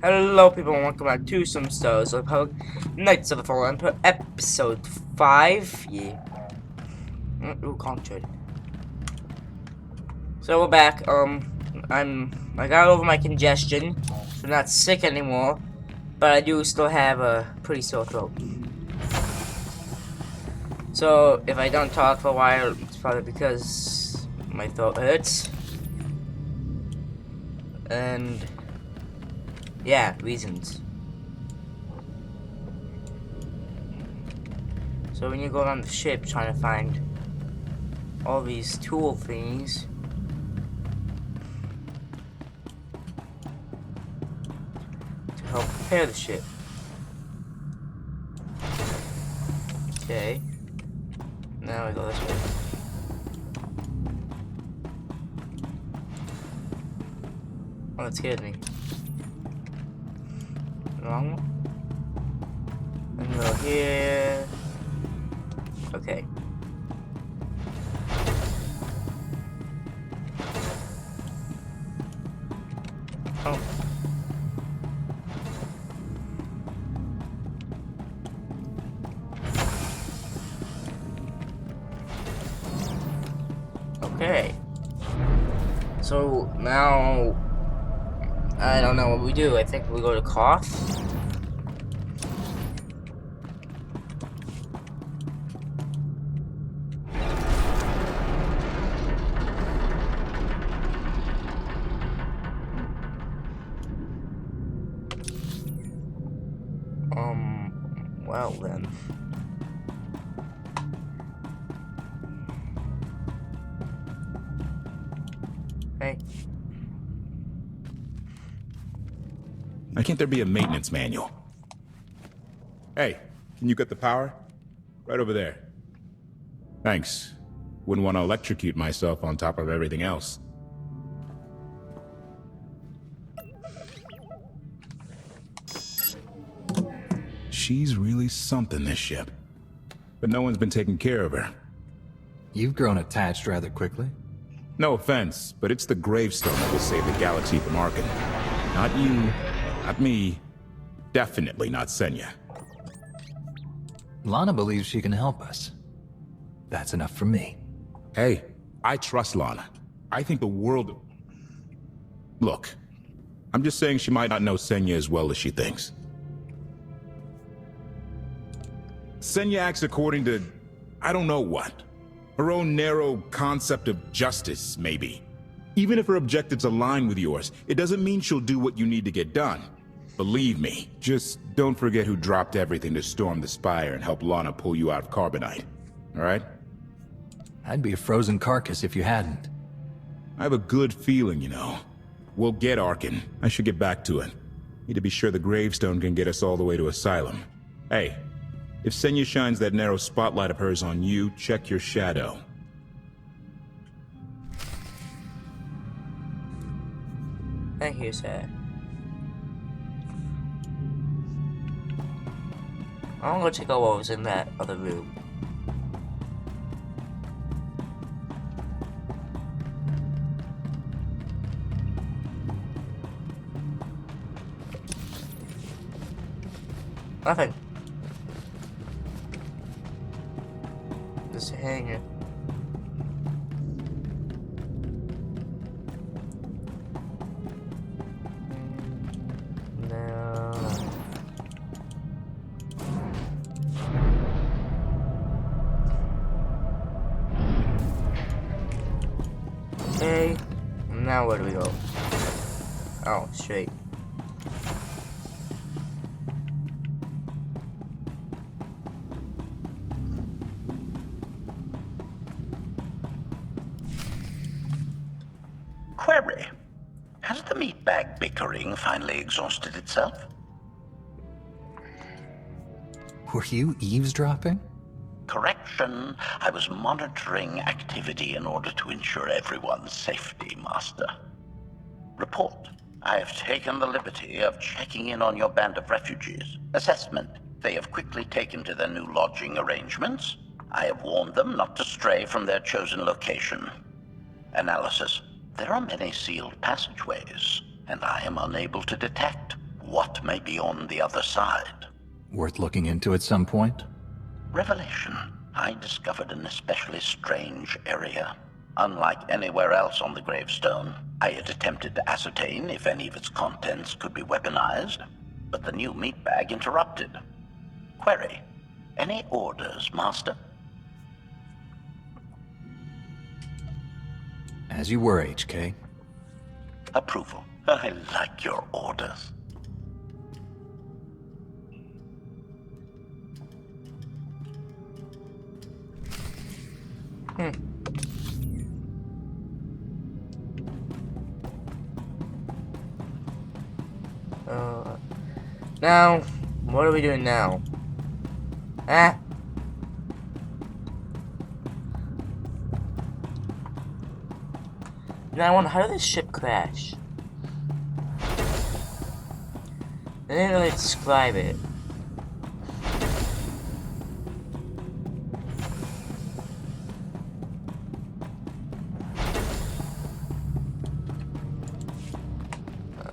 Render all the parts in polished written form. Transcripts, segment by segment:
Hello people and welcome back to some Stars of Republic Knights of the Fallen Emperor episode 5. Yeah. Ooh, concentrate. So we're back. I got over my congestion, so I'm not sick anymore, but I do still have a pretty sore throat. So if I don't talk for a while, it's probably because my throat hurts. And yeah, reasons. So when you go around the ship trying to find all these tool things, to help repair the ship. Okay. Now we go this way. Oh, that scared me. Wrong one. And go here. Okay. Oh. Okay. So now I don't know what we do. I think we go to Koth. Well then. Hey. Why can't there be a maintenance manual? Hey, can you get the power? Right over there. Thanks. Wouldn't want to electrocute myself on top of everything else. She's really something, this ship. But no one's been taking care of her. You've grown attached rather quickly. No offense, but it's the GraveStone that will save the galaxy from Arkan. Not you, not me, definitely not Senya. Lana believes she can help us. That's enough for me. Hey, I trust Lana. I think the world... Look, I'm just saying she might not know Senya as well as she thinks. Senya acts according to... I don't know what. Her own narrow concept of justice, maybe. Even if her objectives align with yours, it doesn't mean she'll do what you need to get done. Believe me, just don't forget who dropped everything to storm the Spire and help Lana pull you out of Carbonite. Alright? I'd be a frozen carcass if you hadn't. I have a good feeling, you know. We'll get Arkan. I should get back to it. Need to be sure the GraveStone can get us all the way to Asylum. Hey, if Senya shines that narrow spotlight of hers on you, check your shadow. Thank you, sir. I'm gonna check out what was in that other room. Nothing. Just a hanger. No. Okay. Now where do we go? Oh, straight. Query. Has the meatbag bickering finally exhausted itself? Were you eavesdropping? Correction. I was monitoring activity in order to ensure everyone's safety, Master. Report. I have taken the liberty of checking in on your band of refugees. Assessment. They have quickly taken to their new lodging arrangements. I have warned them not to stray from their chosen location. Analysis. There are many sealed passageways, and I am unable to detect What may be on the other side? Worth looking into at some point? Revelation. I discovered an especially strange area. Unlike anywhere else on the gravestone, I had attempted to ascertain if any of its contents could be weaponized, but the new meat bag interrupted. Query. Any orders, Master? As you were, HK. Approval. I like your orders. Now, what are we doing now? Ah. Now I wonder, how did this ship crash? They didn't really describe it.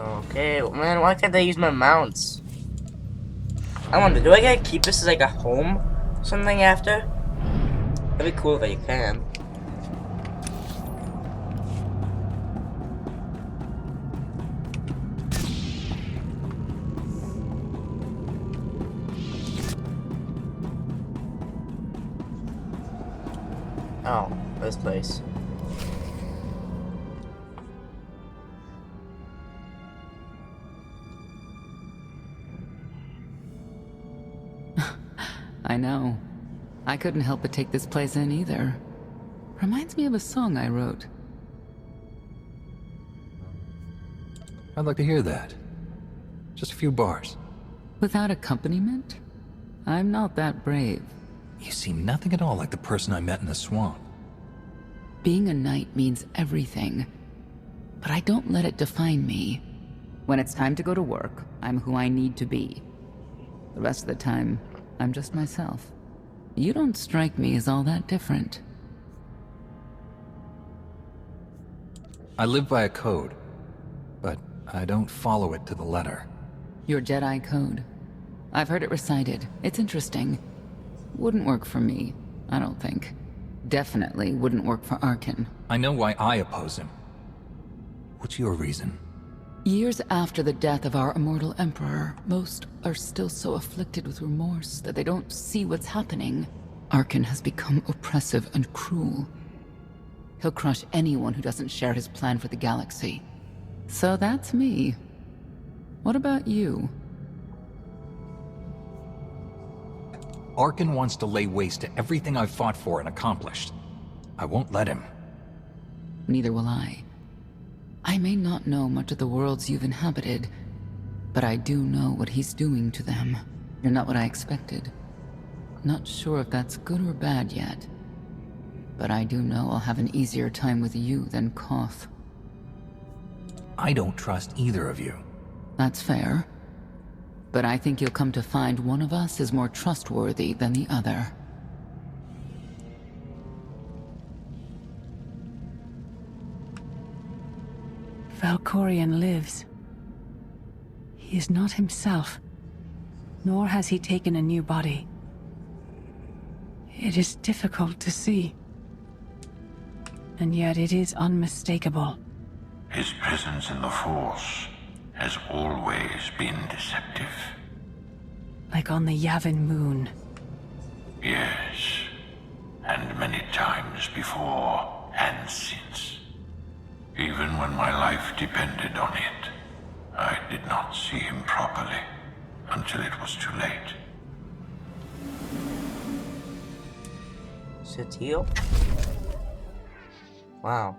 Okay, man, why can't they use my mounts? I wonder, do I gotta keep this as like a home? Something after? That'd be cool if I can. Oh, this place. I know. I couldn't help but take this place in either. Reminds me of a song I wrote. I'd like to hear that. Just a few bars. Without accompaniment? I'm not that brave. You seem nothing at all like the person I met in the swamp. Being a knight means everything. But I don't let it define me. When it's time to go to work, I'm who I need to be. The rest of the time, I'm just myself. You don't strike me as all that different. I live by a code, but I don't follow it to the letter. Your Jedi code. I've heard it recited. It's interesting. Wouldn't work for me, I don't think. Definitely wouldn't work for Arkin. I know why I oppose him. What's your reason? Years after the death of our immortal emperor, most are still so afflicted with remorse that they don't see what's happening. Arkin has become oppressive and cruel. He'll crush anyone who doesn't share his plan for the galaxy. So that's me. What about you? Arkin wants to lay waste to everything I've fought for and accomplished. I won't let him. Neither will I. I may not know much of the worlds you've inhabited, but I do know what he's doing to them. You're not what I expected. Not sure if that's good or bad yet. But I do know I'll have an easier time with you than Koth. I don't trust either of you. That's fair. But I think you'll come to find one of us is more trustworthy than the other. Valkorion lives. He is not himself, nor has he taken a new body. It is difficult to see, and yet it is unmistakable. His presence in the Force has always been deceptive. Like on the Yavin moon. Yes, and many times before and since. Even when my life depended on it, I did not see him properly until it was too late. Satil? Wow.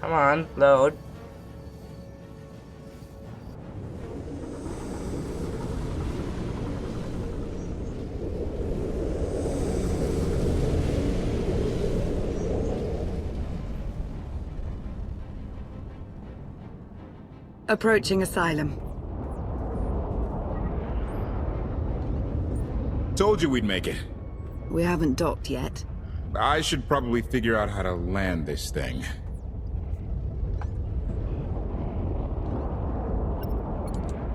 Come on, load. Approaching Asylum. Told you we'd make it. We haven't docked yet. I should probably figure out how to land this thing.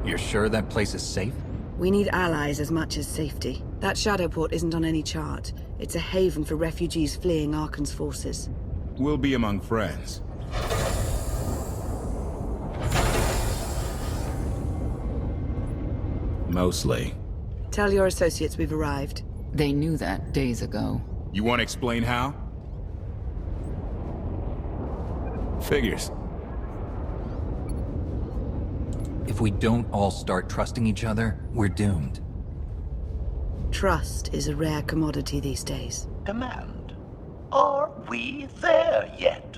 You're sure that place is safe? We need allies as much as safety. That shadow port isn't on any chart. It's a haven for refugees fleeing Arkan's forces. We'll be among friends. Mostly. Tell your associates we've arrived. They knew that days ago. You want to explain how? Figures. If we don't all start trusting each other, we're doomed. Trust is a rare commodity these days. Demand. Are we there yet?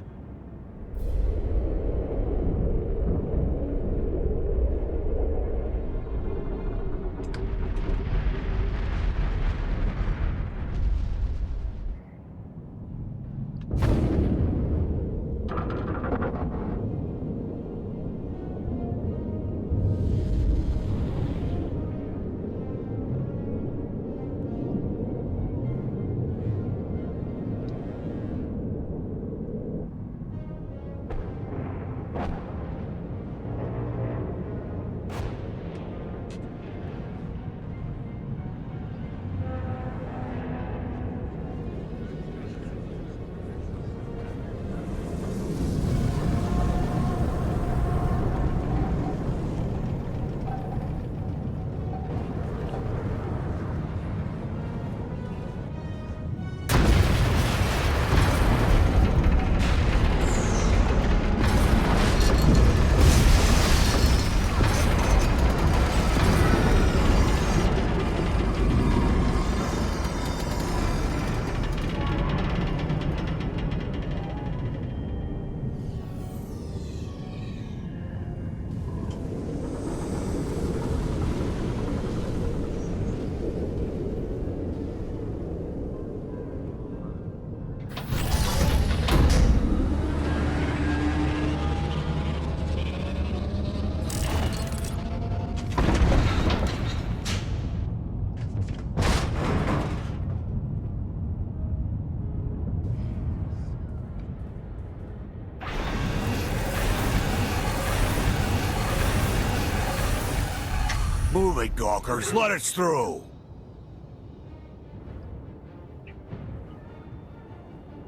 Move it, gawkers. Let us through.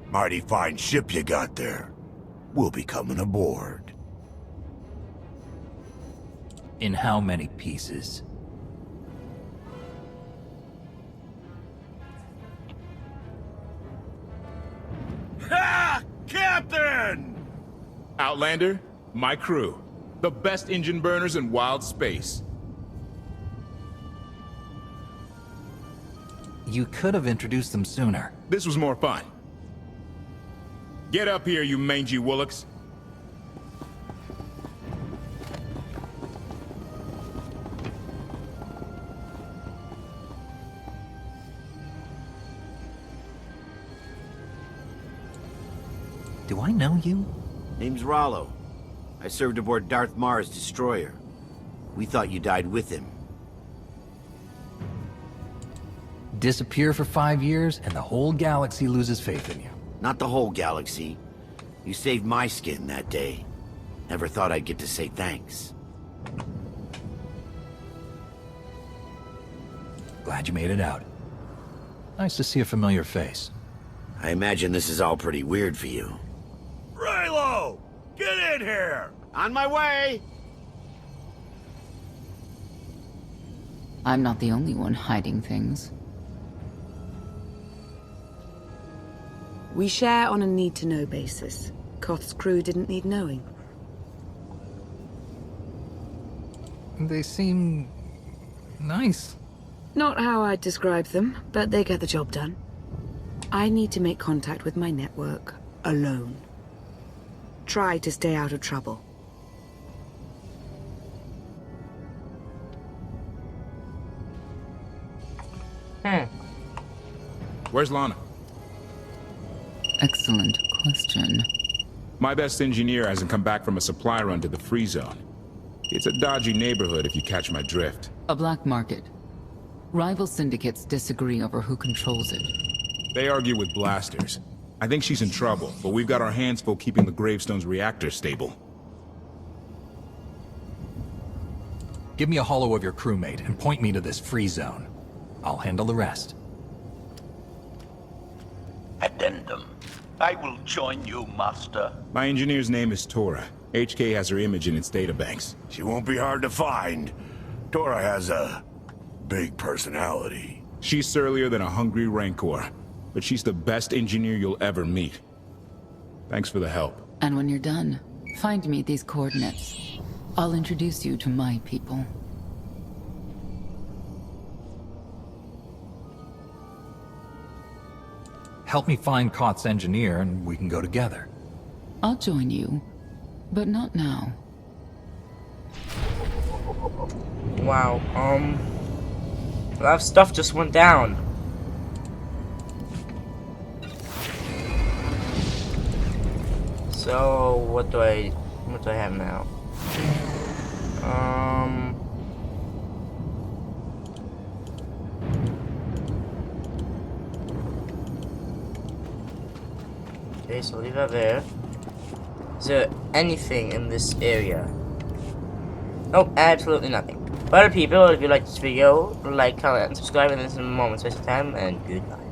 Mighty fine ship you got there. We'll be coming aboard. In how many pieces? Ha! Captain! Outlander, my crew. The best engine burners in wild space. You could have introduced them sooner. This was more fun. Get up here, you mangy woolocks. Do I know you? Name's Rollo. I served aboard Darth Marr's destroyer. We thought you died with him. Disappear for 5 years, and the whole galaxy loses faith in you. Not the whole galaxy. You saved my skin that day. Never thought I'd get to say thanks. Glad you made it out. Nice to see a familiar face. I imagine this is all pretty weird for you. Raylo! Get in here! On my way! I'm not the only one hiding things. We share on a need-to-know basis. Koth's crew didn't need knowing. They seem... nice. Not how I'd describe them, but they get the job done. I need to make contact with my network, alone. Try to stay out of trouble. Where's Lana? Excellent question. My best engineer hasn't come back from a supply run to the free zone. It's a dodgy neighborhood if you catch my drift. A black market. Rival syndicates disagree over who controls it. They argue with blasters. I think she's in trouble, but we've got our hands full keeping the Gravestone's reactor stable. Give me a holo of your crewmate and point me to this free zone. I'll handle the rest. Addendum. I will join you, Master. My engineer's name is Tora. HK has her image in its databanks. She won't be hard to find. Tora has a big personality. She's surlier than a hungry rancor, but she's the best engineer you'll ever meet. Thanks for the help. And when you're done, find me these coordinates. I'll introduce you to my people. Help me find Koth's engineer and we can go together. I'll join you, but not now. Wow, a lot of stuff just went down. So, what do I have now? Okay, so leave that there. Is there anything in this area? Nope, absolutely nothing. But people, if you like this video, like, comment, and subscribe, and this is a moment's waste of time, and goodbye.